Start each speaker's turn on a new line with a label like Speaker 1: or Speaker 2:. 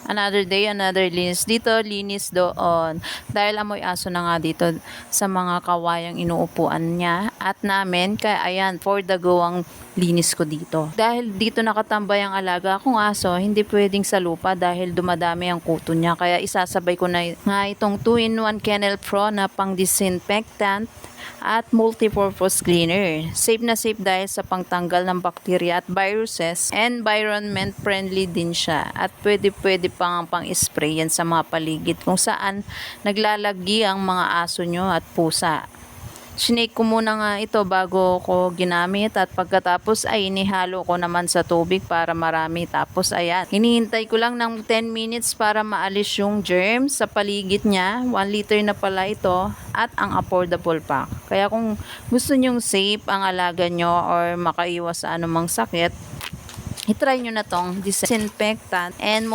Speaker 1: Another day, another linis. Dito, linis doon. Dahil amoy aso na nga dito sa mga kawayang inuupuan niya at namin. Kaya ayan, for the go ang linis ko dito. Dahil dito nakatambay ang alaga kong aso, hindi pwedeng sa lupa dahil dumadami ang kuto niya. Kaya isasabay ko na nga itong 2-in-1 Kennel Pro na pang disinfectant at multipurpose cleaner. Safe na safe dahil sa pangtanggal ng bacteria at viruses. Environment friendly din siya at pwede pang spray yan sa mga paligid kung saan naglalagi ang mga aso nyo at pusa. Sinake ko muna nga ito bago ko ginamit at pagkatapos ay inihalo ko naman sa tubig para marami. Tapos ayan, hinihintay ko lang ng 10 minutes para maalis yung germs sa paligid niya. 1 liter na pala ito at ang affordable pa. Kaya kung gusto nyong safe ang alaga nyo or makaiwas sa anumang sakit, itry nyo na tong disinfectant and